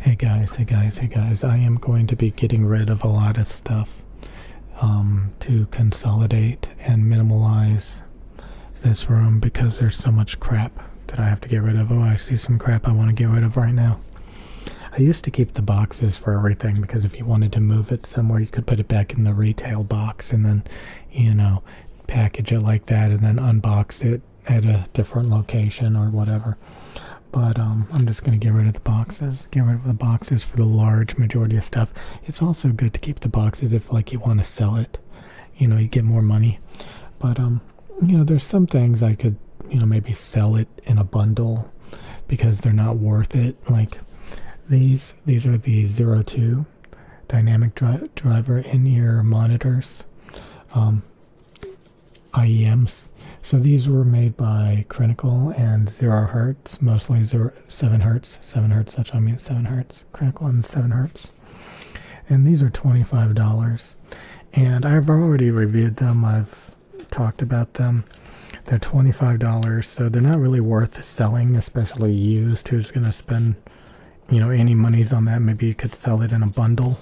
Hey guys, I am going to be getting rid of a lot of stuff to consolidate and minimalize this room because there's so much crap that I have to get rid of. Oh, I see some crap I want to get rid of right now. I used to keep the boxes for everything because if you wanted to move it somewhere, you could put it back in the retail box and then, package it like that and then unbox it at a different location or whatever. But I'm just going to get rid of the boxes. Get rid of the boxes for the large majority of stuff. It's also good to keep the boxes if, you want to sell it. You get more money. But, there's some things I could, maybe sell it in a bundle because they're not worth it. Like these are the 02 dynamic driver in-ear monitors, IEMs. So these were made by Crinacle and 0 Hertz, mostly 7 Hertz. 7 Hertz, that's what I mean, 7 Hertz. Crinacle and 7 Hertz. And these are $25. And I've already reviewed them. I've talked about them. They're $25, so they're not really worth selling, especially used. Who's going to spend, any monies on that? Maybe you could sell it in a bundle.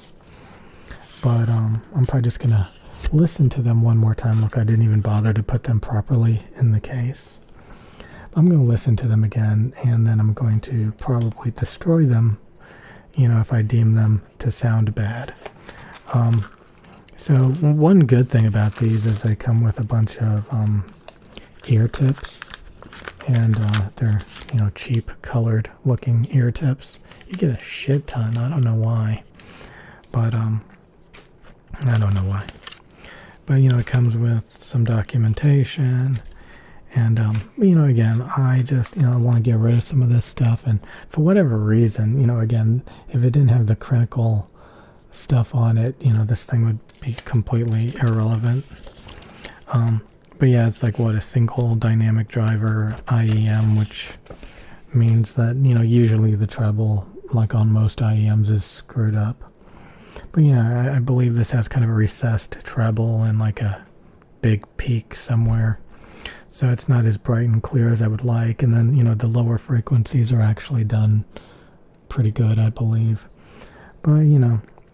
But I'm probably just going to listen to them one more time. Look, I didn't even bother to put them properly in the case. I'm going to listen to them again, and then I'm going to probably destroy them, if I deem them to sound bad. So one good thing about these is they come with a bunch of ear tips, and they're, cheap colored looking ear tips. You get a shit ton. I don't know why, but I don't know why. But, it comes with some documentation. And, again, I just, I want to get rid of some of this stuff. And for whatever reason, again, if it didn't have the Crinacle stuff on it, this thing would be completely irrelevant. But yeah, it's like, a single dynamic driver IEM, which means that, usually the treble, like on most IEMs, is screwed up. But yeah, I believe this has kind of a recessed treble and like a big peak somewhere. So it's not as bright and clear as I would like. And then, the lower frequencies are actually done pretty good, I believe. But,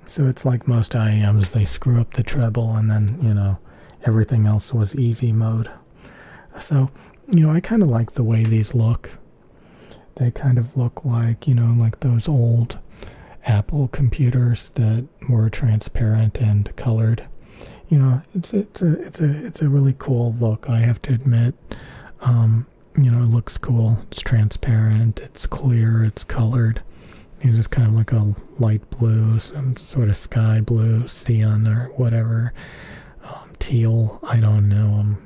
so it's like most IEMs, they screw up the treble and then, everything else was easy mode. So, I kind of like the way these look. They kind of look like, like those old Apple computers that were transparent and colored. It's a really cool look, I have to admit. It looks cool. It's transparent, it's clear, it's colored. It's just kind of like a light blue, some sort of sky blue, cyan or whatever. Teal, I don't know.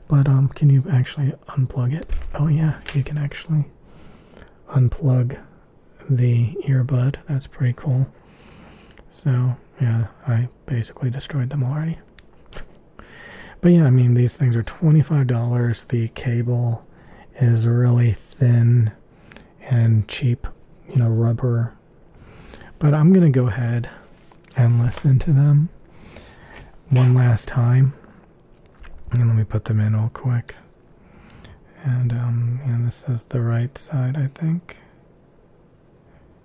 But can you actually unplug it? Oh yeah, you can actually unplug the earbud. That's pretty cool. So yeah, I basically destroyed them already. But yeah, these things are $25. The cable is really thin and cheap, rubber. But I'm gonna go ahead and listen to them one last time. And let me put them in real quick. And this is the right side, I think.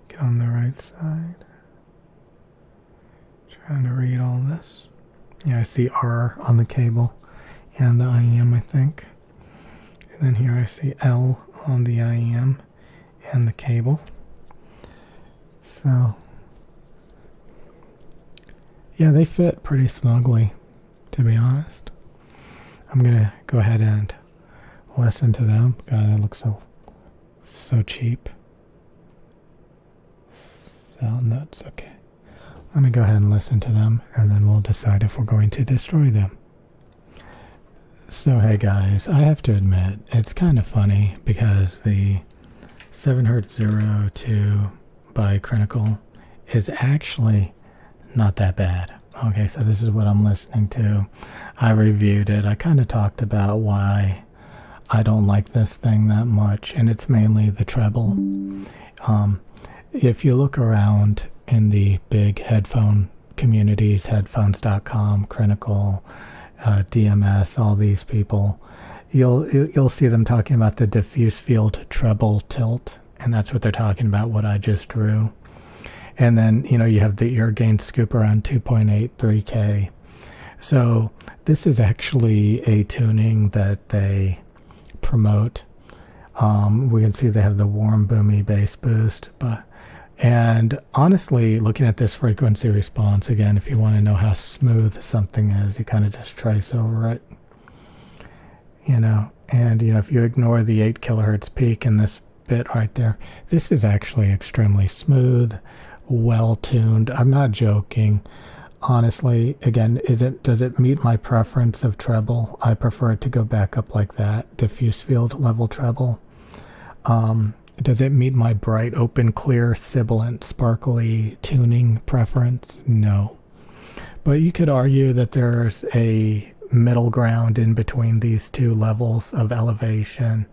Get on the right side. Trying to read all this. Yeah, I see R on the cable and the IEM, I think. And then here I see L on the IEM and the cable. So, yeah, they fit pretty snugly, to be honest. I'm going to go ahead and listen to them. God, that looks so cheap. Sound nuts, okay. Let me go ahead and listen to them, and then we'll decide if we're going to destroy them. So, hey guys, I have to admit, it's kind of funny because the 7 Hertz 02 by Crinacle is actually not that bad. Okay, so this is what I'm listening to. I reviewed it. I kind of talked about why I don't like this thing that much, and it's mainly the treble. If you look around in the big headphone communities, headphones.com, Crinacle, DMS, all these people, you'll see them talking about the diffuse field treble tilt and that's what they're talking about, what I just drew. And then, you have the ear gain scoop around 2.83K. So this is actually a tuning that they promote. We can see they have the warm, boomy bass boost. And honestly, looking at this frequency response, again, if you want to know how smooth something is, you kind of just trace over it. And if you ignore the 8 kilohertz peak in this bit right there, this is actually extremely smooth, well tuned. I'm not joking. Honestly, again, does it meet my preference of treble? I prefer it to go back up like that, diffuse field level treble. Does it meet my bright, open, clear, sibilant, sparkly tuning preference? No. But you could argue that there's a middle ground in between these two levels of elevation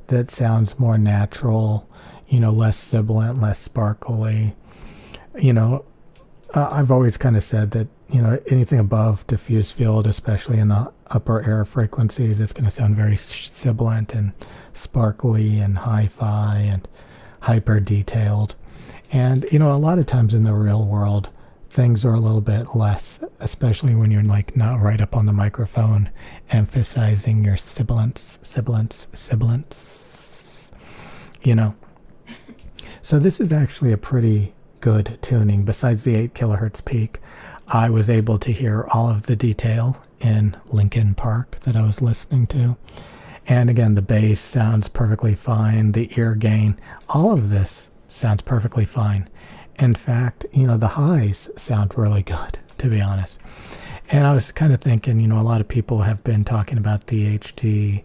that sounds more natural, less sibilant, less sparkly. I've always kind of said that, anything above diffuse field, especially in the upper air frequencies, it's going to sound very sibilant and sparkly and hi-fi and hyper detailed. And, a lot of times in the real world, things are a little bit less, especially when you're not right up on the microphone, emphasizing your sibilance. So this is actually a pretty good tuning. Besides the 8 kilohertz peak, I was able to hear all of the detail in Linkin Park that I was listening to. And again, the bass sounds perfectly fine. The ear gain, all of this sounds perfectly fine. In fact, the highs sound really good, to be honest. And I was kind of thinking, a lot of people have been talking about the HD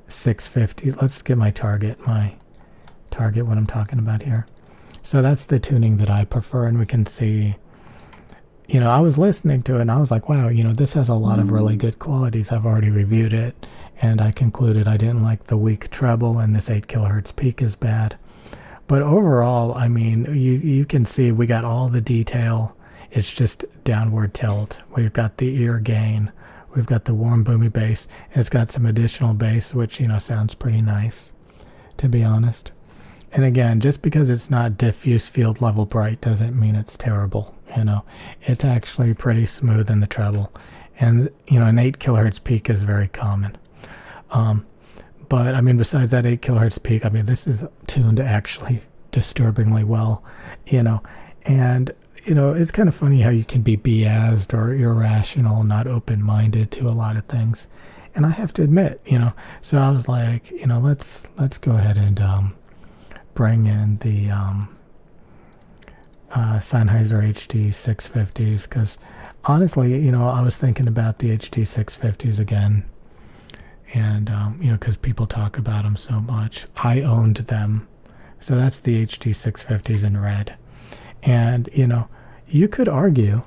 650. Let's get my target, what I'm talking about here. So that's the tuning that I prefer, and we can see, I was listening to it and I was like, wow, this has a lot of really good qualities. I've already reviewed it, and I concluded I didn't like the weak treble, and this 8 kilohertz peak is bad. But overall, you can see we got all the detail. It's just downward tilt. We've got the ear gain. We've got the warm, boomy bass. And it's got some additional bass, which, sounds pretty nice, to be honest. And again, just because it's not diffuse field level bright doesn't mean it's terrible. It's actually pretty smooth in the treble. And, an 8 kilohertz peak is very common. But besides that 8 kilohertz peak, this is tuned actually disturbingly well, and, it's kind of funny how you can be biased or irrational, not open-minded to a lot of things. And I have to admit, so I was like, let's go ahead and, bring in the, Sennheiser HD 650s, because honestly, I was thinking about the HD 650s again. And, because people talk about them so much. I owned them. So that's the HD 650s in red. And, you could argue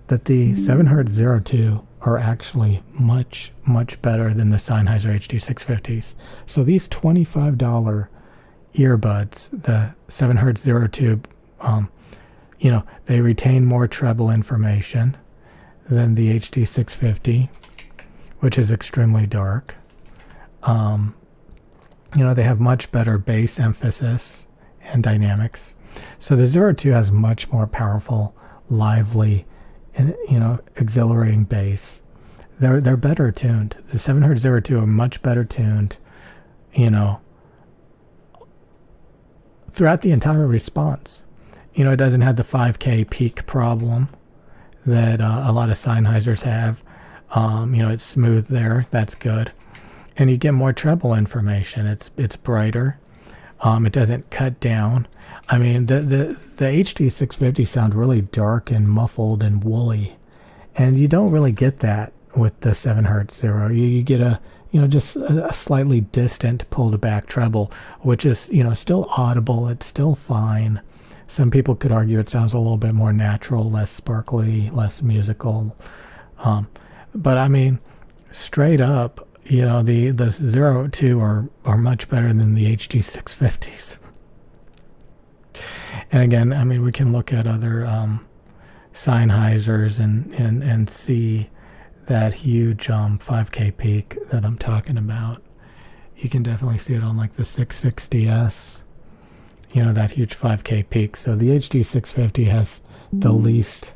that the 7Hz02 are actually much, much better than the Sennheiser HD 650s. So these $25 earbuds, the 7Hz02, they retain more treble information than the HD 650, which is extremely dark. They have much better bass emphasis and dynamics. So the 02 has much more powerful, lively, and exhilarating bass. They're better tuned. The 7Hz 02 are much better tuned, throughout the entire response. It doesn't have the 5K peak problem that a lot of Sennheisers have. It's smooth there. That's good. And you get more treble information. It's brighter. It doesn't cut down. The HD 650 sound really dark and muffled and woolly, and you don't really get that with the 7Hz. You get just a slightly distant pulled back treble, which is still audible. It's still fine. Some people could argue it sounds a little bit more natural, less sparkly, less musical. But straight up, the 02 are much better than the HD 650s. And again, we can look at other Sennheisers and see that huge 5K peak that I'm talking about. You can definitely see it on like the 660S. you know, that huge 5K peak. So the HD650 has the least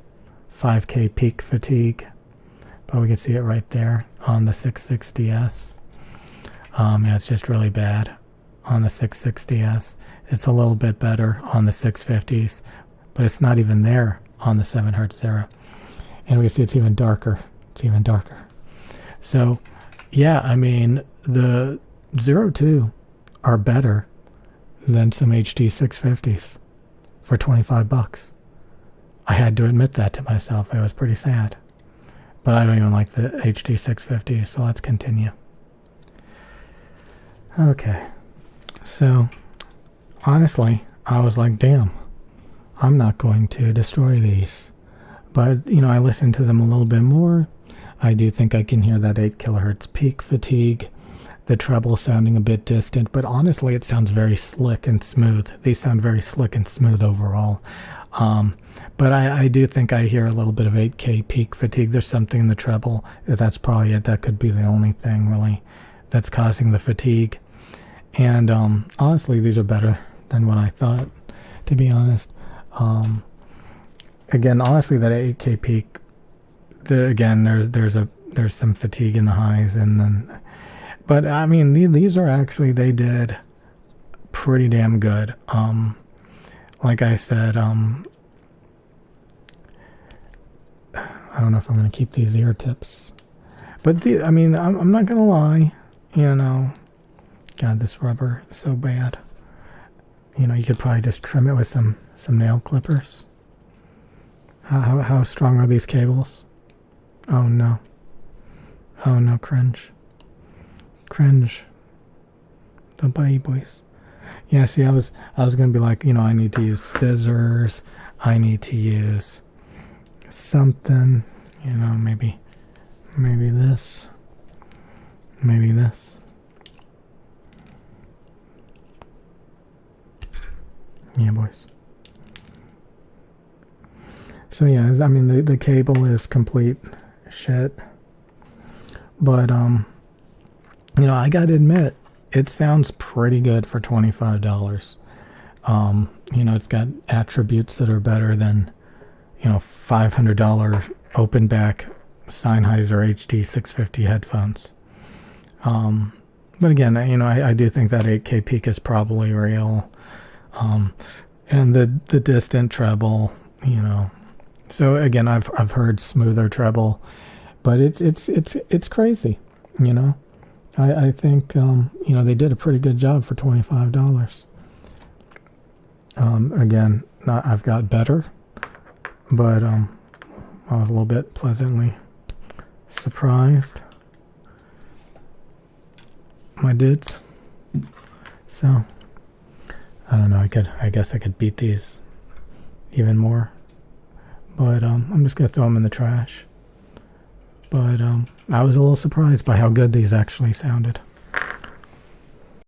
5K peak fatigue, but we can see it right there on the 660S. Yeah, it's just really bad on the 660S. It's a little bit better on the 650s, but it's not even there on the 7Hz Zero. And we can see it's even darker. It's even darker. So, yeah, I mean, the Zero 2 are better than some HD 650s for 25 bucks. I had to admit that to myself. It was pretty sad. But I don't even like the HD 650, so let's continue. Okay. So, honestly, I was like, damn, I'm not going to destroy these. But, you know, I listened to them a little bit more. I do think I can hear that 8 kilohertz peak fatigue. The treble sounding a bit distant, but honestly, it sounds very slick and smooth. These sound very slick and smooth overall. But I do think I hear a little bit of 8K peak fatigue. There's something in the treble. That's probably it. That could be the only thing, really, that's causing the fatigue. And honestly, these are better than what I thought, to be honest. Again, honestly, that 8K peak, again, there's some fatigue in the highs, and then, but I mean, these are actually, they did pretty damn good. Like I said, I don't know if I'm going to keep these ear tips, but I mean, I'm not going to lie, you know, God, this rubber is so bad. You know, you could probably just trim it with some nail clippers. How strong are these cables? Oh no. Oh no, cringe. Cringe. Don't buy e-boys. Yeah, see, I was gonna be like, you know, I need to use scissors. I need to use something, you know, maybe this. Maybe this. Yeah, boys. So yeah, I mean, the cable is complete shit. But, you know, I gotta admit, it sounds pretty good for $25. You know, it's got attributes that are better than, you know, $500 open back Sennheiser HD 650 headphones. But again, you know, I do think that 8K peak is probably real. And the distant treble, you know. So again, I've heard smoother treble, but it's crazy, you know. I think you know, they did a pretty good job for $25. Again, I've got better, but I was a little bit pleasantly surprised, my dudes. So I don't know. I guess I could beat these even more, but I'm just gonna throw them in the trash. But I was a little surprised by how good these actually sounded.